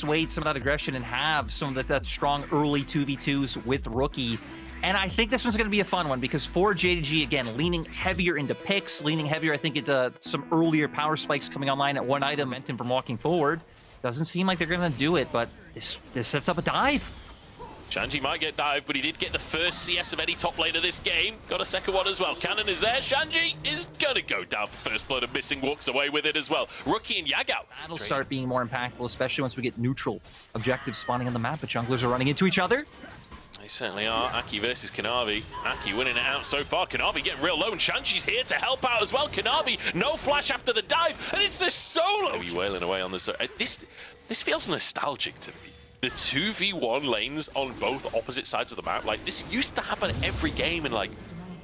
dissuade some of that aggression and have some of that strong early 2v2s with Rookie. And I think this one's going to be a fun one because for JDG, again, leaning heavier into picks, leaning heavier, I think, into some earlier power spikes coming online at one item, meant him from walking forward. Doesn't seem like they're going to do it, but this sets up a dive. Shanji might get dived, but he did get the first CS of any top lane of this game. Got a second one as well. Cannon is there. Shanji is going to go down for first blood, and Missing walks away with it as well. Rookie and Yagao. That'll start being more impactful, especially once we get neutral objectives spawning on the map, but junglers are running into each other. They certainly are. Aki versus Kanavi. Aki winning it out so far. Kanavi getting real low, and Shanji's here to help out as well. Kanavi, no flash after the dive, and it's a solo. He's wailing away on this. This feels nostalgic to me. The 2v1 lanes on both opposite sides of the map, like, this used to happen every game, and like,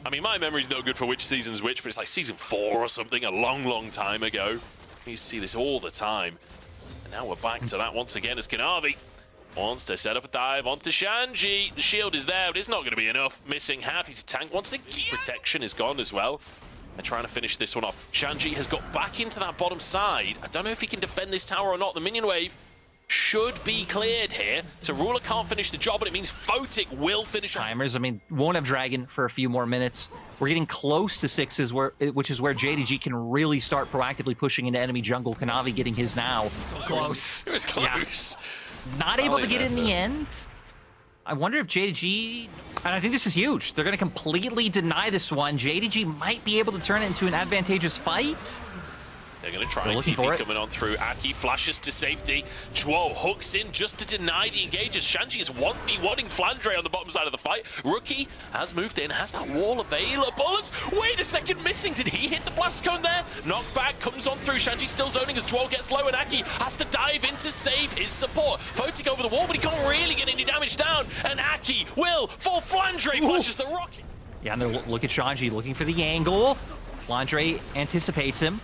I mean, my memory's no good for which season's which, but it's like season 4 or something, a long time ago. We used to see this all the time. And now we're back to that once again as Kanavi wants to set up a dive onto Shanji. The shield is there, but it's not going to be enough. Missing, happy to tank once again. Protection is gone as well. They're trying to finish this one off. Shanji has got back into that bottom side. I don't know if he can defend this tower or not. The minion wave should be cleared here. So Ruler can't finish the job, but it means Photic will finish. Timers, I mean, won't have Dragon for a few more minutes. We're getting close to 6s, which is where JDG can really start proactively pushing into enemy jungle. Kanavi getting his now. Close. It was close. Yeah. Not able to get in the end. I wonder if JDG, and I think this is huge. They're going to completely deny this one. JDG might be able to turn it into an advantageous fight. They're going to try and TP coming on through. Aki flashes to safety. Chuo hooks in just to deny the engagers. Shanji is wanting Flandre on the bottom side of the fight. Rookie has moved in, has that wall available. Wait a second, Missing. Did he hit the blast cone there? Knockback comes on through. Shanji still zoning as Chuo gets low, and Aki has to dive in to save his support. Photic over the wall, but he can't really get any damage down. And Aki will fall. Flandre flashes the rocket. Yeah, and look at Shanji looking for the angle. Flandre anticipates him.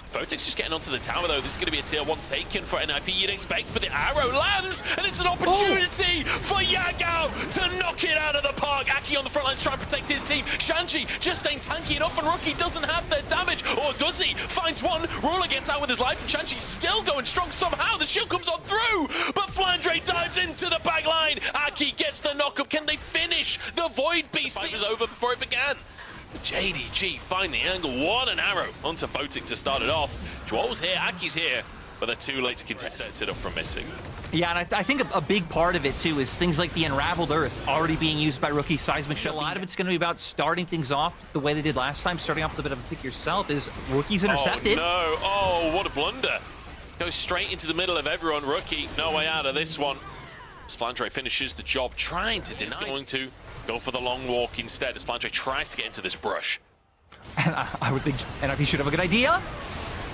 Photic's just getting onto the tower, though. This is going to be a tier 1 taken for NIP, you'd expect, but the arrow lands, and it's an opportunity for Yagao to knock it out of the park. Aki on the front lines trying to protect his team. Shanji just staying tanky enough, and Rookie doesn't have their damage, or does he? Finds one, Ruler gets out with his life, and Shanji's still going strong somehow. The shield comes on through, but Flandre dives into the back line. Aki gets the knock-up. Can they finish? The Void Beast fight was over before it began. JDG find the angle, one an arrow onto Photic to start it off. Joel's here, Aki's here, but they're too late to contest it up from Missing. Yeah, and I think a big part of it, too, is things like the Unraveled Earth already being used by Rookie. Seismic Shot. A lot of it's going to be about starting things off the way they did last time, starting off with a bit of a pick yourself, is Rookie's intercepted. Oh, no. Oh, what a blunder. Goes straight into the middle of everyone. Rookie, no way out of this one. As Flandre finishes the job, trying to deny. He's going to go for the long walk instead as Flandre tries to get into this brush. And I would think NIP should have a good idea.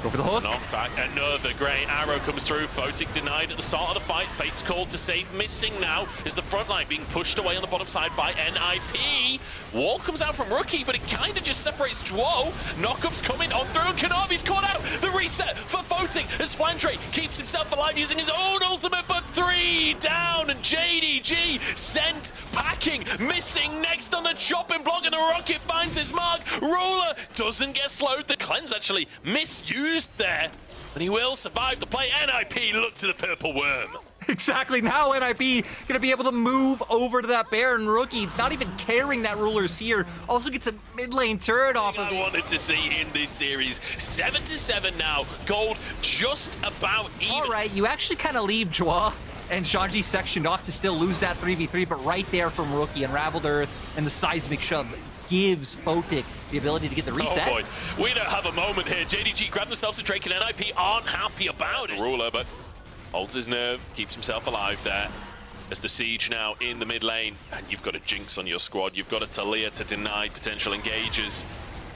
Go for the hook. Knockback, another great arrow comes through. Photic denied at the start of the fight. Fate's called to save. Missing now is the front line being pushed away on the bottom side by NIP. Wall comes out from Rookie, but it kind of just separates Duo. Knockup's coming on through, and Kanavi's caught out. The reset for Photic as Flandre keeps himself alive using his own ultimate, but 3 down, and JDG sent packing. Missing next on the chopping block, and the rocket finds his mark. Ruler doesn't get slowed. The cleanse actually misused there, and he will survive the play. NIP look to the purple worm. Exactly. Now NIP going to be able to move over to that Baron. Rookie not even caring that Ruler's here. Also gets a mid lane turret off of it. I wanted to see in this series. 7-7 now. Gold just about even. All right, you actually kind of leave Joa and Shanji sectioned off to still lose that 3v3, but right there from Rookie, Unraveled Earth and the Seismic Shove gives Photic the ability to get the reset. Oh boy, we don't have a moment here. JDG grabbed themselves a Drake, and NIP aren't happy about it. Ruler, but holds his nerve, keeps himself alive there. As the siege now in the mid lane, and you've got a Jinx on your squad. You've got a Talia to deny potential engagers.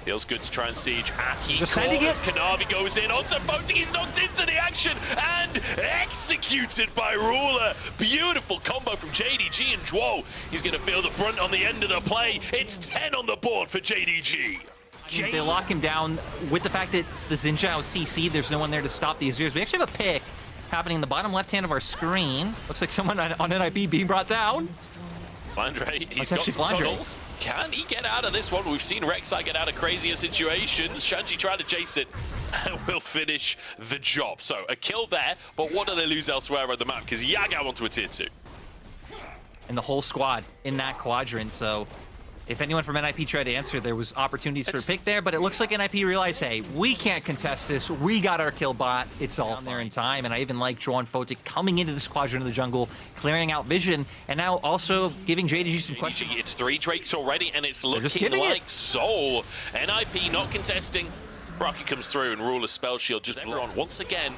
Feels good to try and siege. Aki calls, Kanavi goes in onto Photic. He's knocked into the action and executed by Ruler. Beautiful combo from JDG and Duo. He's going to feel the brunt on the end of the play. It's 10 on the board for JDG. They lock him down with the fact that the Xin Zhao CC, there's no one there to stop the Azure's. We actually have a pick happening in the bottom left hand of our screen. Looks like someone on NIP being brought down. Flandre, he's got some tunnels. Can he get out of this one? We've seen Rek'Sai get out of crazier situations. Shanji trying to chase it. and will finish the job. So a kill there, but what do they lose elsewhere on the map? Because Yagao onto a tier 2. And the whole squad in that quadrant, so if anyone from NIP tried to answer, there was opportunities for a pick there, but it looks like NIP realized, hey, we can't contest this. We got our kill bot. It's all there in time, and I even like Joan Fotic coming into this quadrant of the jungle, clearing out vision, and now also giving JDG some questions. It's 3 Drakes already, and it's looking like Soul. NIP not contesting. Rocket comes through, and Ruler's Spell Shield just everyone once again,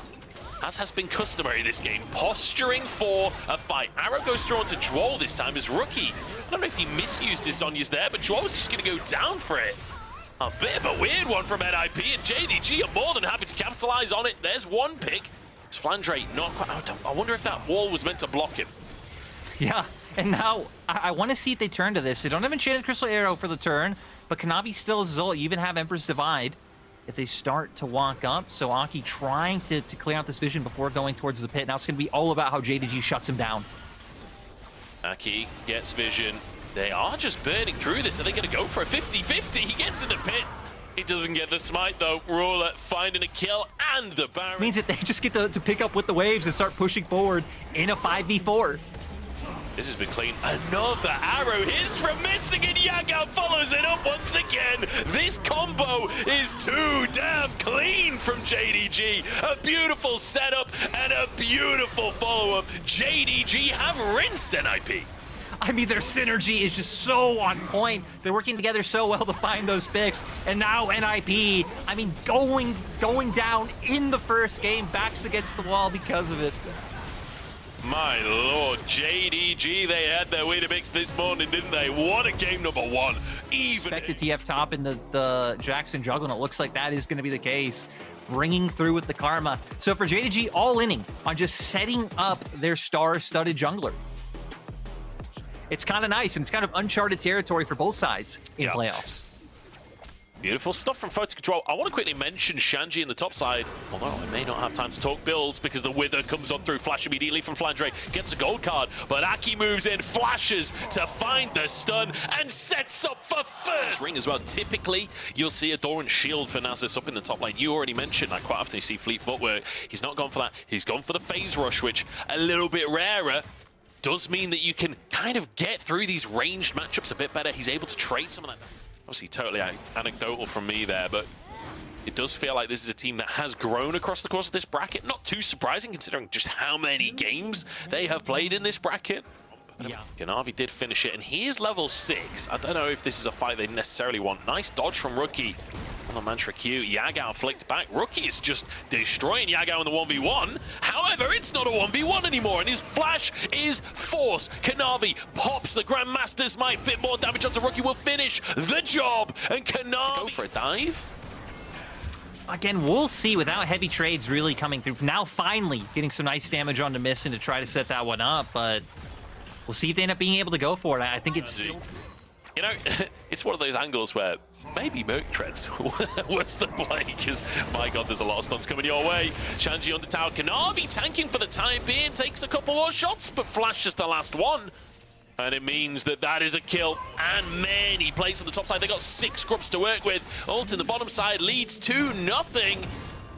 as has been customary this game, posturing for a fight. Arrow goes through onto Joel this time as Rookie. I don't know if he misused his Sonya's there, but Joel's just going to go down for it. A bit of a weird one from NIP, and JDG are more than happy to capitalize on it. There's one pick. It's Flandre not quite... I wonder if that wall was meant to block him. Yeah, and now I want to see if they turn to this. They don't have Enchanted Crystal Arrow for the turn, but Kanavi still is Zul. You even have Emperor's Divide if they start to walk up. So Aki trying to clear out this vision before going towards the pit. Now it's going to be all about how JDG shuts him down. Aki gets vision. They are just burning through this. Are they going to go for a 50-50? He gets in the pit. He doesn't get the smite, though. Ruler finding a kill and the Baron. Means that they just get to pick up with the waves and start pushing forward in a 5v4. This has been clean. Another arrow hits from missing, and Yagao follows it up once again. This combo is too damn clean from JDG. A beautiful setup and a beautiful follow-up. JDG have rinsed NIP. I mean, their synergy is just so on point. They're working together so well to find those picks. And now NIP, I mean, going down in the first game, backs against the wall because of it. My lord, JDG, they had their Weetabix this morning, didn't they? What a game number 1. Even expected TF top in the Jackson juggle, and it looks like that is going to be the case. Bringing through with the karma. So for JDG, all inning on just setting up their star-studded jungler. It's kind of nice, and it's kind of uncharted territory for both sides in playoffs. Beautiful stuff from Photo Control. I want to quickly mention Shanji in the top side, although I may not have time to talk builds because the Wither comes on through, flash immediately from Flandre, gets a gold card, but Aki moves in, flashes to find the stun, and sets up for first ring as well. Typically, you'll see a Doran shield for Nasus up in the top lane. You already mentioned, like quite often you see Fleet Footwork. He's not gone for that. He's gone for the phase rush, which a little bit rarer. Does mean that you can kind of get through these ranged matchups a bit better. He's able to trade some of that. Obviously, totally anecdotal from me there, but it does feel like this is a team that has grown across the course of this bracket. Not too surprising considering just how many games they have played in this bracket. Yeah. Ganavi did finish it, and he is level 6. I don't know if this is a fight they necessarily want. Nice dodge from Rookie on the Mantra Q. Yagao flicked back. Rookie is just destroying Yagao in the 1v1. However, it's not a 1v1 anymore, and his flash is force. Kanavi pops the Grandmaster's Might. Bit more damage onto Rookie will finish the job, and Kanavi to go for a dive. Again, we'll see without heavy trades really coming through. Now, finally, getting some nice damage onto Missing to try to set that one up, but we'll see if they end up being able to go for it. I think it's still... You know, it's one of those angles where maybe Merc Treads was the play, because, my God, there's a lot of stuns coming your way. Shanji on the tower. Kanavi tanking for the time being, takes a couple more shots, but flashes the last one. And it means that that is a kill, and many plays on the top side. They got 6 scrubs to work with. Ult in the bottom side leads to nothing.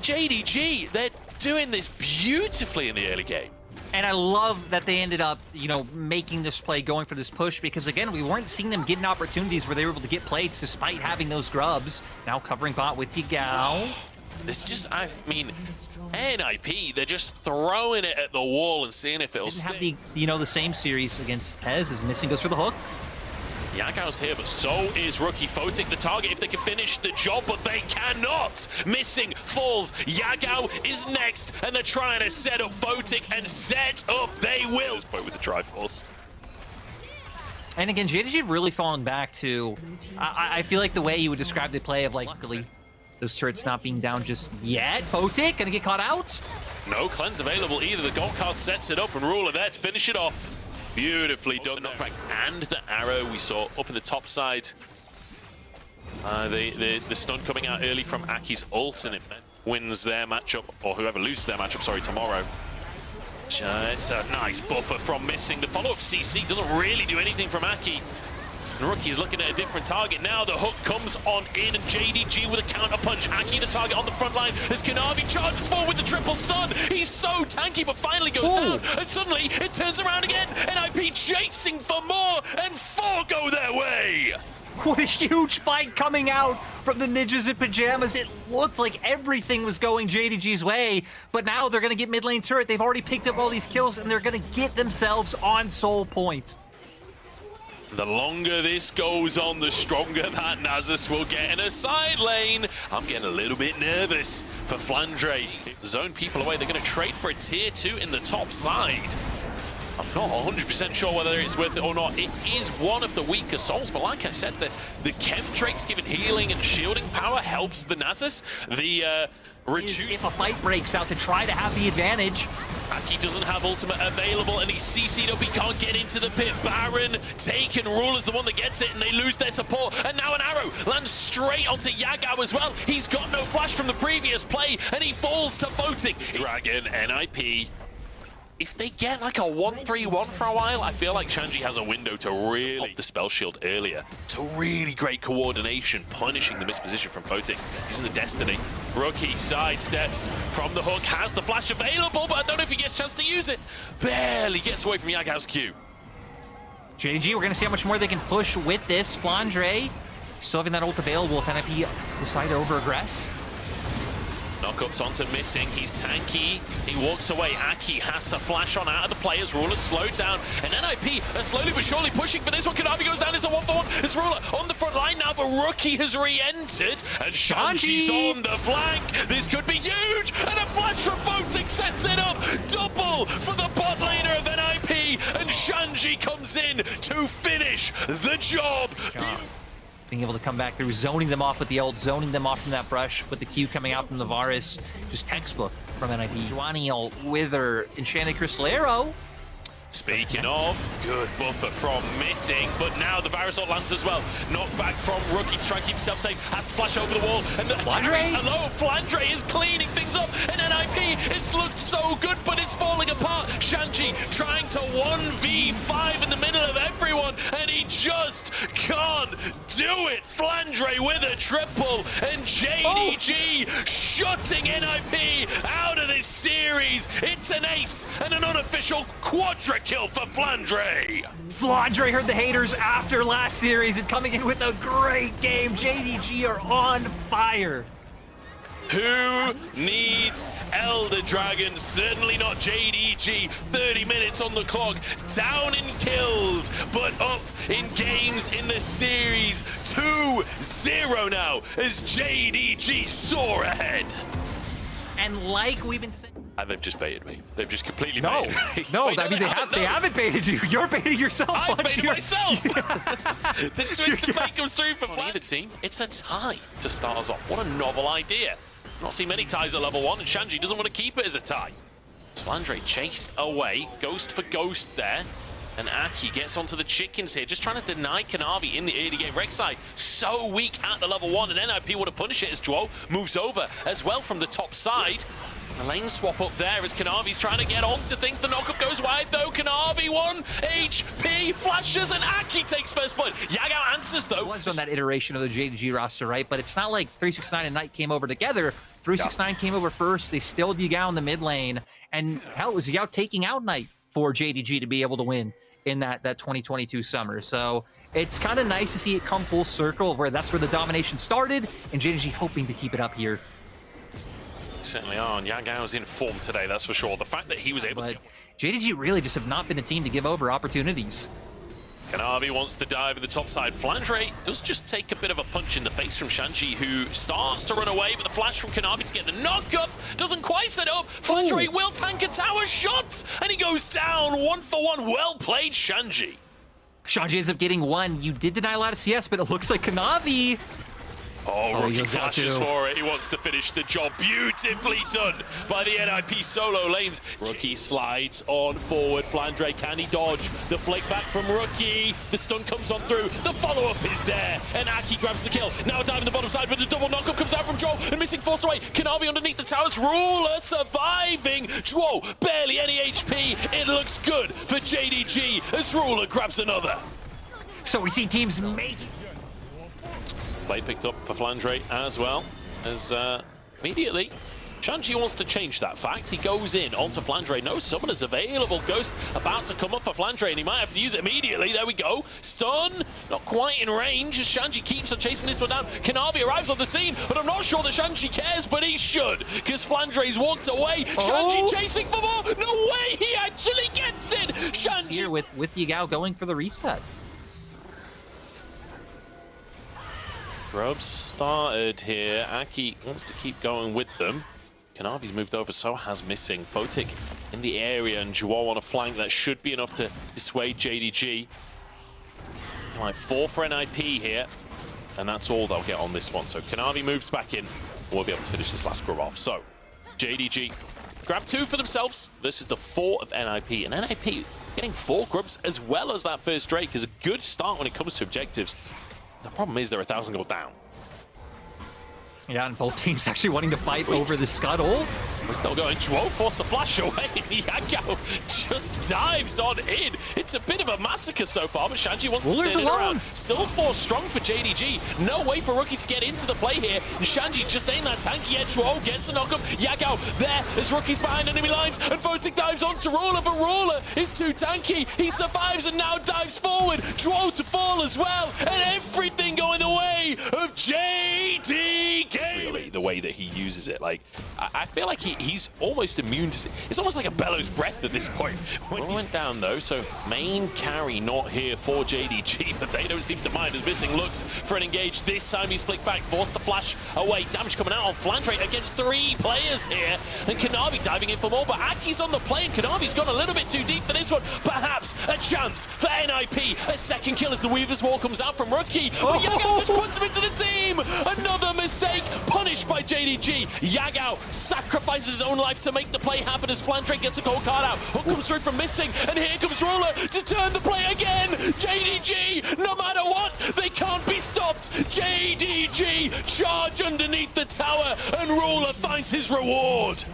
JDG, they're doing this beautifully in the early game. And I love that they ended up, you know, making this play, going for this push, because again, we weren't seeing them getting opportunities where they were able to get plates despite having those grubs. Now covering bot with Yagao. This just, I mean, NIP, they're just throwing it at the wall and seeing if it'll stick. Have the, you know, the same series against Hez as Missing goes for the hook. Yagao's here, but so is Rookie. Fotic the target if they can finish the job, but they cannot. Missing falls. Yagao is next, and they're trying to set up Fotic, and set up they will. This point with the Triforce. And again, JDG really fallen back to, I feel like the way you would describe the play of, like, really those turrets not being down just yet. Fotic gonna get caught out? No cleanse available either. The gold card sets it up, and Ruler there to finish it off. Beautifully done. And the arrow we saw up in the top side. The stun coming out early from Aki's ult, and it wins their matchup, or whoever loses their matchup, sorry, tomorrow. It's a nice buffer from Missing. The follow-up CC doesn't really do anything from Aki. And Rookie's looking at a different target now. The hook comes on in, and JDG with a counter punch. Aki the target on the front line as Kanavi charges forward with the triple stun. He's so tanky, but finally goes down. And suddenly it turns around again. NIP chasing for more, and 4 go their way. What a huge fight coming out from the Ninjas in Pyjamas. It looked like everything was going JDG's way, but now they're going to get mid lane turret. They've already picked up all these kills, and they're going to get themselves on soul point. The longer this goes on, the stronger that Nasus will get in a side lane. I'm getting a little bit nervous for Flandre. Zone people away. They're going to trade for a tier 2 in the top side. I'm not 100% sure whether it's worth it or not. It is one of the weaker souls, but like I said, the Chemdrake's giving healing and shielding power helps the Nasus. The If a fight breaks out to try to have the advantage. Aki doesn't have ultimate available, and he's CC'd up. He can't get into the pit. Baron taken. Ruler's the one that gets it, and they lose their support. And now an arrow lands straight onto Yagao as well. He's got no flash from the previous play, and he falls to Photic. Dragon, NIP. If they get like a 1-3-1 for a while, I feel like Shanji has a window to really pop the spell shield earlier. To really great coordination, punishing the misposition from Photic. Using the Destiny. Rookie sidesteps from the hook, has the flash available, but I don't know if he gets a chance to use it. Barely gets away from Yagao's Q. JDG, we're going to see how much more they can push with this. Flandre still having that ult available. Can NIP decide to over-aggress? Knockups onto Missing, he's tanky, he walks away. Aki has to flash on out of the players. Ruler slowed down, and NIP are slowly but surely pushing for this one. Kanavi goes down, it's a 1-for-1. It's Ruler on the front line now, but Rookie has re-entered, and Shanji's on the flank. This could be huge, and a flash from Photic sets it up. Double for the bot laner of NIP, and Shanji comes in to finish the job. Being able to come back through, zoning them off with the ult, zoning them off from that brush, with the Q coming out from the Varus. Just textbook from NIP. Juani ult, Wither, Enchanted Crystal Arrow. Speaking of, good buffer from Missing, but now the Varus ult lands as well. Knockback from Rookie to try and keep himself safe, has to flash over the wall, and the carries hello. Flandre is cleaning things up, and NIP, it's looked so good, but it's falling apart. Shanji trying to 1v5 in the middle of everyone, and he just can't do it. Flandre with a triple, and JDG shutting NIP out of this series. It's an ace and an unofficial quadra kill for Flandre. Flandre heard the haters after last series and coming in with a great game. JDG are on fire. Who needs Elder Dragon? Certainly not JDG. 30 minutes on the clock, down in kills, but up in games in the series. 2-0 now as JDG soar ahead. And like we've been saying... They've just baited me. They've just completely baited me. No, Wait, I mean, they haven't baited you. You're baiting yourself. I baited myself. The twisted fate comes through for either team. It's a tie to start us off. What a novel idea. Not seen many ties at level 1, and Shanji doesn't want to keep it as a tie. Flandre chased away, ghost for ghost there. And Aki gets onto the chickens here, just trying to deny Kanavi in the early game. Rek'Sai so weak at the level 1, and NIP want to punish it as Duo moves over as well from the top side. The lane swap up there as Kanavi's trying to get onto things. The knockup goes wide though. Kanavi 1 HP flashes, and Aki takes first blood. Yagao answers though. It was on that iteration of the JDG roster, right? But it's not like 369 and Knight came over together. 369 came over first. They still Yagao in the mid lane, and hell, it was Yagao taking out Knight for JDG to be able to win in that 2022 summer. So it's kind of nice to see it come full circle, where that's where the domination started, and JDG hoping to keep it up here. Certainly are, and Yagao's in form today, that's for sure. The fact that he was able to... JDG really just have not been a team to give over opportunities. Kanavi wants to dive in the top side. Flandre does just take a bit of a punch in the face from Shanji, who starts to run away, but the flash from Kanavi to get the knock-up doesn't quite set up. Flandre will tank a tower shot, and he goes down 1-for-1. Well played, Shanji. Shanji ends up getting one. You did deny a lot of CS, but it looks like Kanavi... Oh, Rookie flashes for it. He wants to finish the job. Beautifully done by the NIP solo lanes. Rookie slides on forward. Flandre, can he dodge? The flake back from Rookie. The stun comes on through. The follow-up is there. And Aki grabs the kill. Now diving the bottom side, but the double knockup comes out from Joe. And Missing forced away. Kanavi underneath the towers. Ruler surviving. Joe, barely any HP. It looks good for JDG as Ruler grabs another. So we see teams making. Play picked up for Flandre as well, as immediately Shanji wants to change that fact. He goes in onto Flandre. No summoners available. Ghost about to come up for Flandre, and he might have to use it immediately. There we go. Stun, not quite in range as Shanji keeps on chasing this one down. Kanavi arrives on the scene, but I'm not sure that Shanji cares, but he should, because Flandre's walked away. Shanji chasing for more. No way, he actually gets it. Shanji Here with Yagao going for the reset. Grubs started here. Aki wants to keep going with them. Kanavi's moved over, so has Missing. Photic in the area, and Joao on a flank. That should be enough to dissuade JDG. Like 4 for NIP here, and that's all they'll get on this one. So Kanavi moves back in, and we'll be able to finish this last grub off. So JDG grab 2 for themselves. This is the 4 of NIP, and NIP getting 4 grubs as well as that first Drake is a good start when it comes to objectives. The problem is they're 1,000 gold down. Yeah, and both teams actually wanting to fight over the scuttle. We're still going. Joao forced the flash away. Yagao just dives on in. It's a bit of a massacre so far, but Shanji wants to turn it around. Still 4 strong for JDG. No way for Rookie to get into the play here. And Shanji just ain't that tanky yet. Joao gets a knock up. Yagao there as Rookie's behind enemy lines. And Photic dives onto Ruler, but Ruler is too tanky. He survives and now dives forward. Joao to fall as well. And everything going the way of JDG. Really, the way that he uses it. Like, I feel like he's almost immune to it. It's almost like a bellows breath at this point. When he went down though, so main carry not here for JDG, but they don't seem to mind as Missing looks for an engage. This time he's flicked back, forced to flash away. Damage coming out on Flandre against 3 players here. And Kanavi diving in for more, but Aki's on the play, and Kanavi's gone a little bit too deep for this one. Perhaps a chance for NIP. A second kill as the Weaver's Wall comes out from Rookie. But Yagao just puts him into the team. Another mistake punished by JDG. Yagao sacrifices his own life to make the play happen as Flandre gets a gold card out. Hook comes through from Missing, and here comes Ruler to turn the play again. JDG, no matter what, they can't be stopped. JDG charge underneath the tower, and Ruler finds his reward.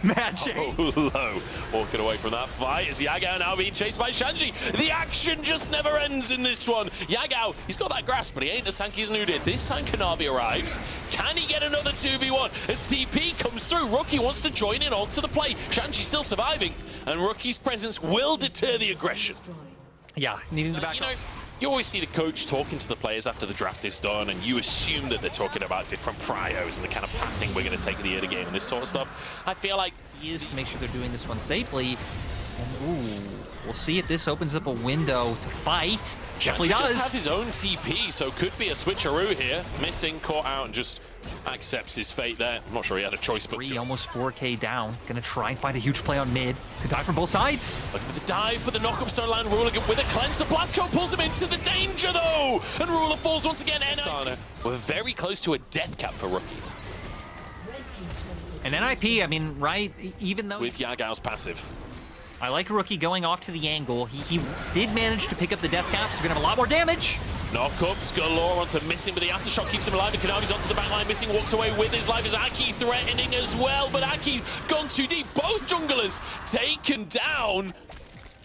Magic. Oh, low. Walking away from that fight as Yagao now being chased by Shanji. The action just never ends in this one. Yagao, he's got that grasp, but he ain't as tanky as Nudid. This time Kanavi arrives. Can he get another 2v1? A TP comes through. Rookie wants to join in onto the play. Shanji's still surviving, and Rookie's presence will deter the aggression. Yeah, needing to back you know, you always see the coach talking to the players after the draft is done, and you assume that they're talking about different prios and the kind of pathing we're going to take in the early game and this sort of stuff. I feel like he is to make sure they're doing this one safely. And, ooh, we'll see if this opens up a window to fight. Definitely does. Just have his own TP, so could be a switcheroo here. Missing, caught out, and just accepts his fate there. I'm not sure he had a choice, but almost 4K down. Gonna try and find a huge play on mid. Could die from both sides. Looking for the dive, but the knock-up stone land. Ruler with a cleanse. The blast cone pulls him into the danger, though. And Ruler falls once again. We're very close to a death cap for Rookie. And NIP, I mean, right, even though... With Yagao's passive. I like Rookie going off to the angle. He did manage to pick up the death cap, so we're gonna have a lot more damage. Knock-ups galore onto Missing, but the aftershock keeps him alive, and Kanavi's onto the back line. Missing walks away with his life as Aki threatening as well, but Aki's gone too deep. Both junglers taken down.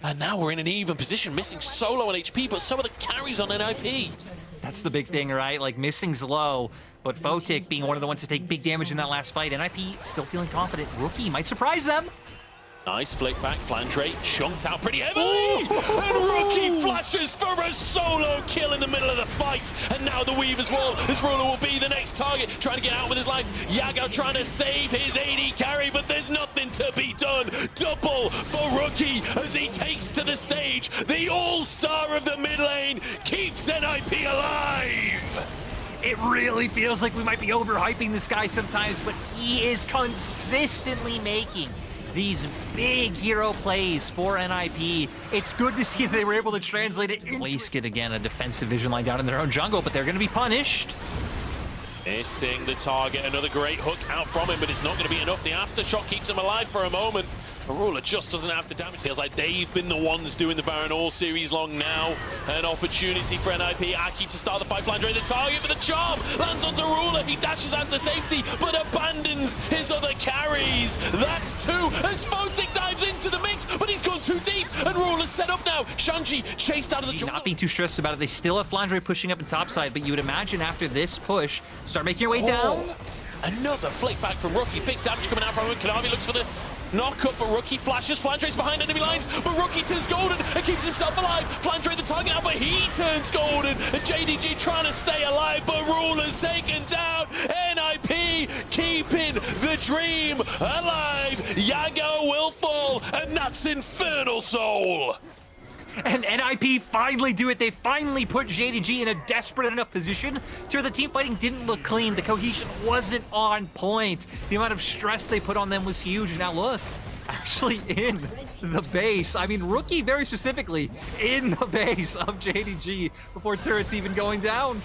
And now we're in an even position. Missing solo on HP, but so are the carries on NIP. That's the big thing, right? Like, Missing's low, but Photic being one of the ones to take big damage in that last fight. NIP still feeling confident. Rookie might surprise them. Nice flick back. Flandre chunked out pretty heavily. And Rookie flashes for a solo kill in the middle of the fight. And now the Weaver's Wall. This Ruler will be the next target, trying to get out with his life. Yagao trying to save his AD carry, but there's nothing to be done. Double for Rookie as he takes to the stage. The all-star of the mid lane keeps NIP alive. It really feels like we might be overhyping this guy sometimes, but he is consistently making these big hero plays for NIP. It's good to see they were able to translate it into... Wasted again, a defensive vision line down in their own jungle, but they're going to be punished. Missing the target. Another great hook out from him, but it's not going to be enough. The aftershock keeps him alive for a moment. Ruler just doesn't have the damage. Feels like they've been the ones doing the Baron all series long now. An opportunity for NIP. Aki to start the fight. Flandre the target for the charm. Lands onto Ruler. He dashes out to safety, but abandons his other carries. That's two as Photic dives into the mix, but he's gone too deep. And Ruler's set up now. Shanji chased out of the jungle. Not being too stressed about it. They still have Flandre pushing up in topside, but you would imagine after this push, start making your way down. Another flick back from Rookie. Big damage coming out from him. Kanavi looks for the knock-up, but Rookie flashes. Flandre's behind enemy lines, but Rookie turns golden and keeps himself alive. Flandre the target now, but he turns golden. And JDG trying to stay alive, but Ruler's taken down. NIP keeping the dream alive. Yago will fall, and that's Infernal Soul. And NIP finally do it. They finally put JDG in a desperate enough position to where the team fighting didn't look clean. The cohesion wasn't on point. The amount of stress they put on them was huge. And now look, actually in the base. I mean, Rookie very specifically in the base of JDG before turrets even going down.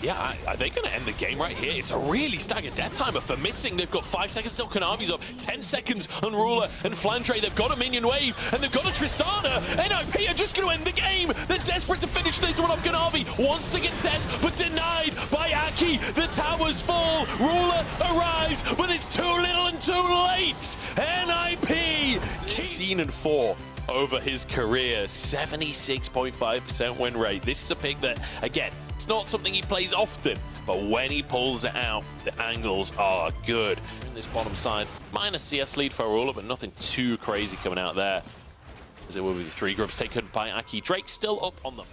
Yeah, are they going to end the game right here? It's a really staggered death timer for Missing. They've got 5 seconds till Kanavi's up, 10 seconds on Ruler and Flandre. They've got a minion wave, and they've got a Tristana. NIP are just going to end the game. They're desperate to finish this one off. Kanavi wants to contest, but denied by Aki. The towers fall. Ruler arrives, but it's too little and too late. NIP 18-4. Over his career, 76.5% win rate. This is a pick that, again, it's not something he plays often, but when he pulls it out, the angles are good. In this bottom side, minor CS lead for Ruler, but nothing too crazy coming out there. As it will be 3 groups taken by Aki. Drake still up on them.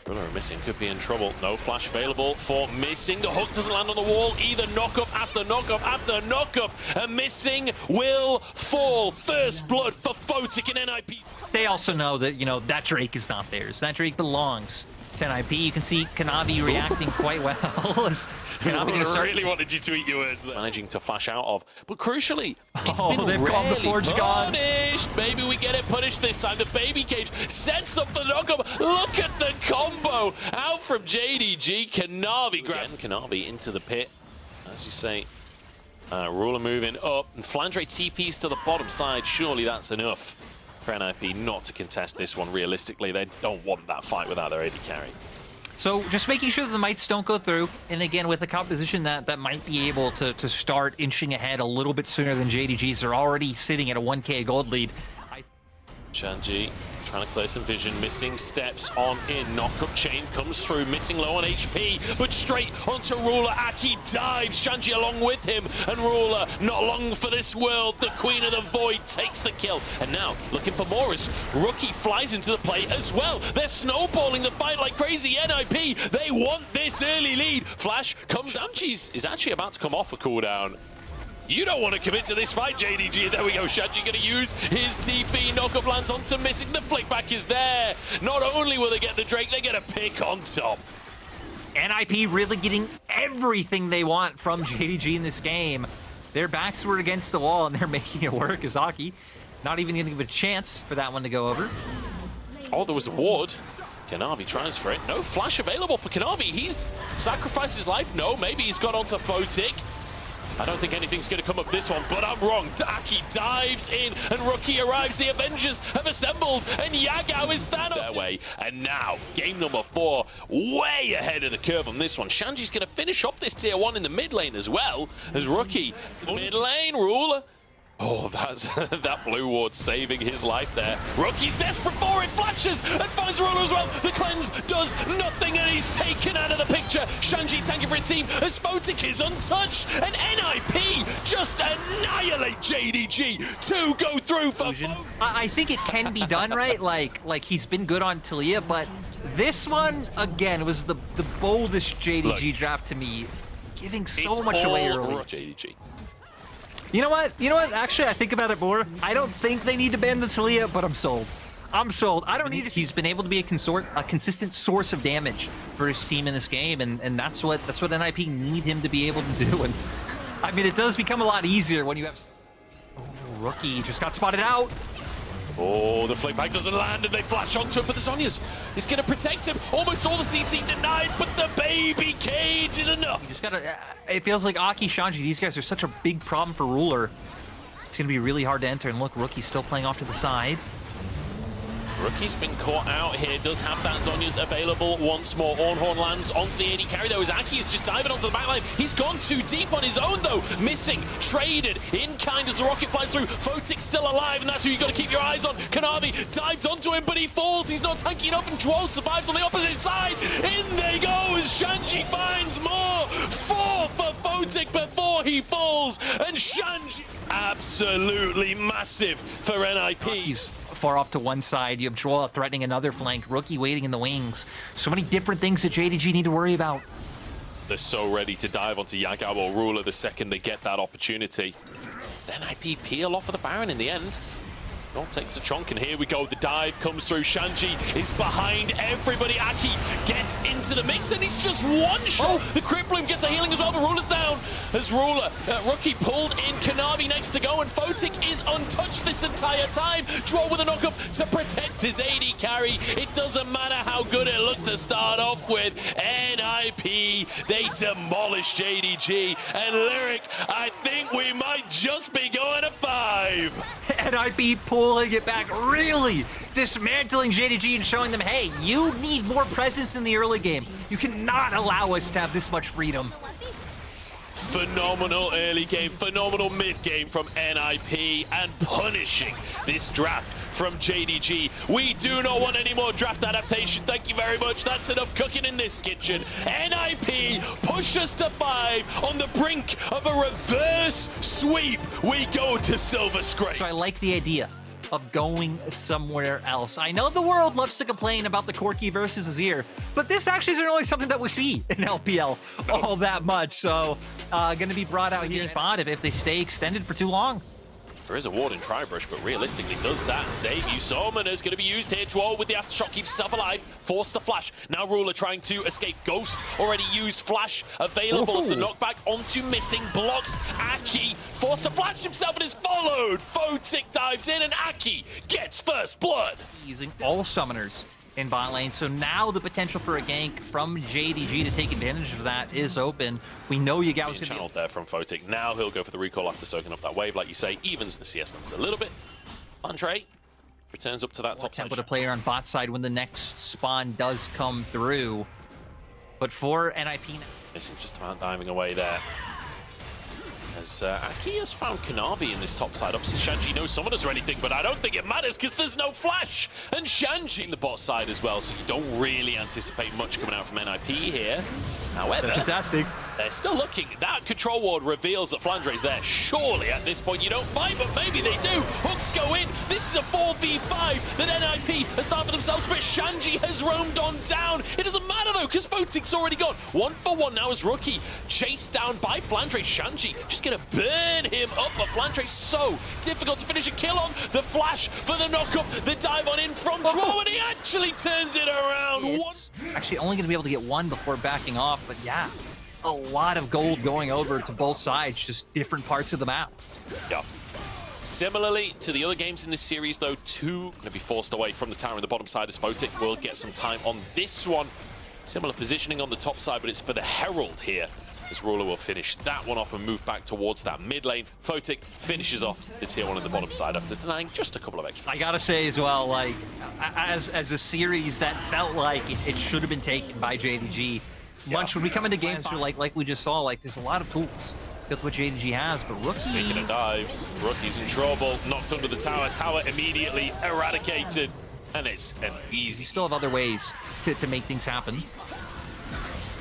Ruler and Missing could be in trouble. No flash available for Missing. The hook doesn't land on the wall either. Knock-up after knock-up after knock-up. And Missing will fall. First blood for Photic and NIP. They also know that, you know, that Drake is not theirs. That Drake belongs to NIP. You can see Kanavi reacting quite well. Kanavi gonna start... really wanted you to eat your words there. Managing to flash out of. But crucially, it's been really called the Forge God. punished. Maybe we get it punished this time. The baby cage sets up the knock-up. Look at the combo out from JDG. Kanavi grabs Kanavi into the pit. As you say, Ruler moving up. And Flandre TPs to the bottom side. Surely that's enough for NIP not to contest this one realistically. They don't want that fight without their AD carry. So just making sure that the mites don't go through, and again with a composition that might be able to start inching ahead a little bit sooner than JDG's. They're already sitting at a 1K gold lead. Shanji trying to clear some vision, Missing steps on in, knock-up chain comes through, Missing low on HP, but straight onto Ruler. Aki dives, Shanji along with him, and Ruler, not long for this world, the Queen of the Void takes the kill. And now, looking for more as Rookie flies into the play as well. They're snowballing the fight like crazy. NIP, they want this early lead. Flash comes, Shanji is actually about to come off a cooldown. You don't want to commit to this fight, JDG. There we go. Shanji going to use his TP. Knock-up lands onto Missing. The flick back is there. Not only will they get the Drake, they get a pick on top. NIP really getting everything they want from JDG in this game. Their backs were against the wall, and they're making it work. Azaki not even going to give a chance for that one to go over. Oh, there was a ward. Kanavi tries for it. No flash available for Kanavi. He's sacrificed his life. No, maybe he's got onto Photic. I don't think anything's going to come of this one, but I'm wrong. Aki dives in, and Rookie arrives. The Avengers have assembled, and Yagao is Thanos their way. And now, game number 4, way ahead of the curve on this one. Shanji's going to finish off this tier 1 in the mid lane as well, as Rookie to the mid lane. Ruler. Oh, that's that blue ward saving his life there. Rookie's desperate for it, flashes, and finds Ruler as well. The cleanse does nothing, and he's taken out of the picture. Shanji tanking for his team as Photic is untouched, and NIP just annihilate JDG to go through for I think it can be done, right? Like he's been good on Talia, but this one, again, was the boldest JDG draft to me, giving so much away early. JDG. You know what? Actually, I think about it more. I don't think they need to ban the Talia, but I'm sold. I'm sold. I don't need it. He's been able to be a consistent source of damage for his team in this game, and that's what NIP need him to be able to do. And I mean, it does become a lot easier when you have... Oh, Rookie just got spotted out. Oh, the flick back doesn't land, and they flash onto him, but the Zhonya's is going to protect him. Almost all the CC denied, but the baby cage is enough. You just gotta... it feels like Aki, Shanji, these guys are such a big problem for Ruler. It's going to be really hard to enter. And look, Rookie's still playing off to the side. Rookie's been caught out here, does have that Zhonya's available once more. Ornhorn lands onto the AD carry though, as Aki is just diving onto the backline. He's gone too deep on his own though, missing, traded, in kind as the rocket flies through. Photic's still alive, and that's who you got to keep your eyes on. Kanavi dives onto him, but he falls. He's not tanky enough, and Dwell survives on the opposite side. In they go as Shanji finds more. 4 for Photic before he falls, and Shanji absolutely massive for NIP. He's far off to one side. You have Joel threatening another flank. Rookie waiting in the wings. So many different things that JDG need to worry about. They're so ready to dive onto Yagao or Ruler the second they get that opportunity. NIP peel off of the Baron in the end. All takes a chunk, and here we go. The dive comes through. Shanji is behind everybody. Aki gets into the mix, and he's just one shot. The Crit Bloom gets the healing as well, but Ruler's down. As Ruler, Rookie pulled in, Kanavi next to go, and Photic is untouched this entire time. Draw with a knockup to protect his AD carry. It doesn't matter how good it looked to start off with. NIP, they demolish JDG. And Lyric, I think we might just be going to 5. NIP pulling it back, really dismantling JDG and showing them, hey, you need more presence in the early game. You cannot allow us to have this much freedom. Phenomenal early game, phenomenal mid game from NIP, and punishing this draft from JDG. We do not want any more draft adaptation. Thank you very much. That's enough cooking in this kitchen. NIP push us to 5 on the brink of a reverse sweep. We go to Silver Scrape. So I like the idea of going somewhere else. I know the world loves to complain about the Corki versus Azir, but this actually isn't really something that we see in LPL all that much. So going to be brought out here in bot if they stay extended for too long. There is a ward in Tribrush, but realistically, does that save you? Summoner's going to be used here. Dwell with the Aftershock keeps himself alive, forced to flash. Now Ruler trying to escape. Ghost already used flash available as the knockback onto missing blocks. Aki forced to flash himself and is followed. Photic dives in and Aki gets first blood. Using all summoners in bot lane, so now the potential for a gank from JDG to take advantage of that is open. We know Yagao's going to channeled there from Photic. Now he'll go for the recall after soaking up that wave, like you say, evens the CS numbers a little bit. Andre returns up to that top side. Put a player on bot side when the next spawn does come through, but for NIP now, missing just about diving away there. As Aki has found Kanavi in this top side. Obviously, Shanji knows summoners or anything, but I don't think it matters because there's no flash. And Shanji in the bot side as well, so you don't really anticipate much coming out from NIP here. However, fantastic. They're still looking. That control ward reveals that Flandre's there. Surely at this point you don't fight, but maybe they do. Hooks go in. This is a 4v5 that NIP has started for themselves, but Shanji has roamed on down. It doesn't matter though, because Photic's already gone. 1 for 1 now as Rookie chased down by Flandre. Shanji just gonna burn him up, but Flandre's so difficult to finish a kill on. The flash for the knockup, the dive on in from Draw, and he actually turns it around. It's actually only gonna be able to get 1 before backing off, but yeah, a lot of gold going over to both sides, just different parts of the map. Yeah. Similarly to the other games in this series, though, 2 going to be forced away from the tower on the bottom side as Photic will get some time on this one. Similar positioning on the top side, but it's for the Herald here, as Ruler will finish that one off and move back towards that mid lane. Photic finishes off the tier 1 on the bottom side after denying just a couple of extra. I gotta say as well, like, as a series that felt like it should have been taken by JDG. Much when we come into games, like we just saw, like there's a lot of tools with what JDG has, but Rookie. Speaking of dives, Rookie's in trouble, knocked under the tower. Tower immediately eradicated, and it's an easy. You still have other ways to make things happen.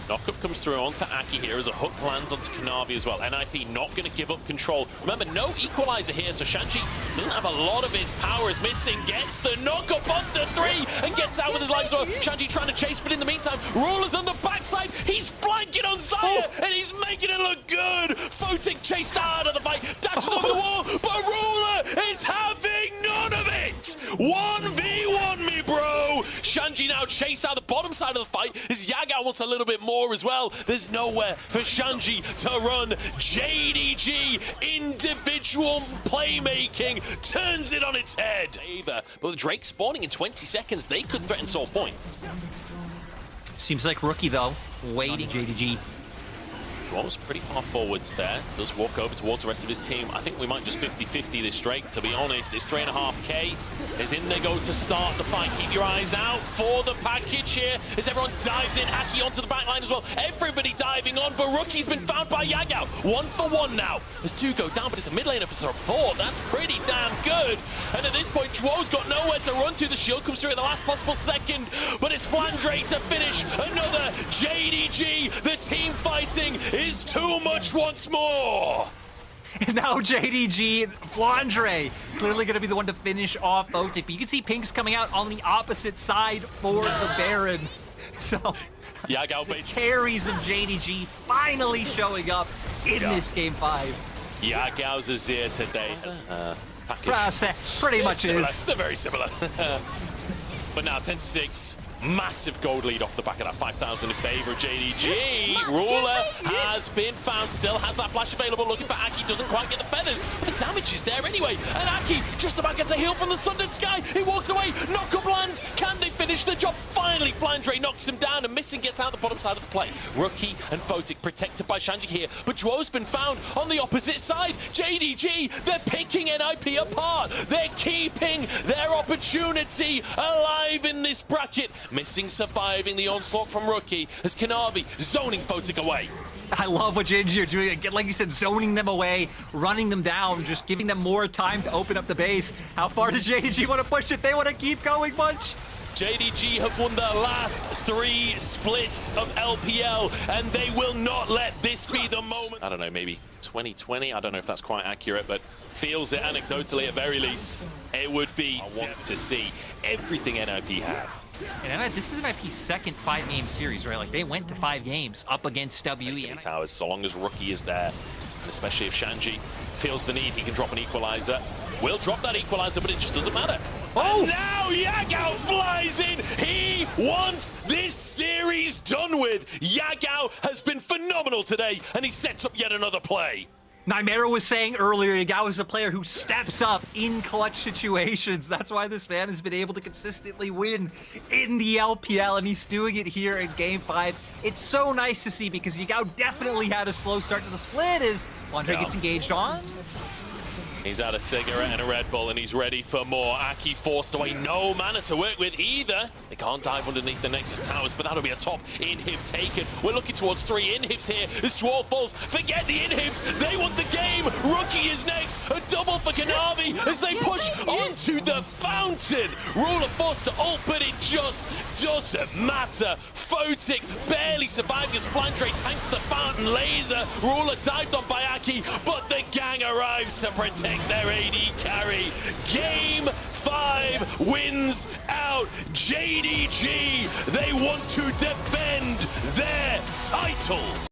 Knockup comes through onto Aki here as a hook lands onto Kanavi as well. NIP not going to give up control. Remember, no equalizer here, so Shanji doesn't have a lot of his power. Is missing, gets the knockup onto 3 and gets out with his life as well. Shanji trying to chase, but in the meantime, Ruler's on the backside. He's flanking on Zaya, and he's making it look good. Photic chased out of the fight, dashes over the wall, but Ruler is having none of it. 1v1 me, bro. Shanji now chased out the bottom side of the fight. His Yagao wants a little bit more as well. There's nowhere for Shanji to run. JDG individual playmaking turns it on its head. But with Drake spawning in 20 seconds, they could threaten Soul Point. Seems like Rookie though, waiting JDG. Dwell's pretty far forwards there. Does walk over towards the rest of his team. I think we might just 50-50 this Drake, to be honest. It's 3.5k. Is in they go to start the fight. Keep your eyes out for the package here as everyone dives in. Aki onto the back line as well. Everybody diving on, but Rookie's been found by Yagao. 1-for-1 now. As two go down, but it's a mid laner for support. That's pretty damn good. And at this point, Dwo's got nowhere to run to. The shield comes through at the last possible second, but it's Flandre to finish another JDG. The team fighting is too much once more. And now JDG, Flandre, clearly going to be the one to finish off Photic. But you can see Pinks coming out on the opposite side for the Baron. So, Yagao the carries of JDG finally showing up in this Game 5. Yagao's Azir today. Package. Pretty much is. They're very similar. But now 10-6. Massive gold lead off the back of that 5,000 in favor of JDG. Ruler has been found, still has that flash available, looking for Aki, doesn't quite get the feathers, but the damage is there anyway. And Aki just about gets a heal from the Sundered Sky. He walks away, knock-up lands. Can they finish the job? Finally, Flandre knocks him down, and Missing gets out the bottom side of the play. Rookie and Photic protected by Shanji here, but Dwo's been found on the opposite side. JDG, they're picking NIP apart. They're keeping their opportunity alive in this bracket. Missing surviving the onslaught from Rookie as Kanavi zoning Photic away. I love what JDG are doing. Again, like you said, zoning them away, running them down, just giving them more time to open up the base. How far does JDG want to push it? They want to keep going much? JDG have won their last 3 splits of LPL, and they will not let this be the moment. I don't know, maybe 2020? I don't know if that's quite accurate, but feels it anecdotally at very least. It would be, I want to see everything NIP have. And this is NIP's second 5-game series, right? Like, they went to 5 games up against WE. Towers, so long as Rookie is there, and especially if Shanji feels the need, he can drop an equalizer. Will drop that equalizer, but it just doesn't matter. Oh! And now Yagao flies in. He wants this series done with. Yagao has been phenomenal today, and he sets up yet another play. Nymera was saying earlier, Yagao is a player who steps up in clutch situations. That's why this man has been able to consistently win in the LPL, and he's doing it here in Game 5. It's so nice to see because Yagao definitely had a slow start to the split as Flandre gets engaged on. He's had a cigarette and a Red Bull, and he's ready for more. Aki forced away, no mana to work with either. They can't dive underneath the Nexus towers, but that'll be a top inhib taken. We're looking towards 3 inhibs here as Dwarf falls. Forget the inhibs, they want the game. Rookie is next, a double for Kanavi as they push onto the fountain. Ruler forced to ult, but it just doesn't matter. Photic barely surviving as Flandre tanks the fountain laser. Ruler dived on by Aki, but the gang arrives to protect their AD carry. Game 5 wins out. JDG, they want to defend their titles.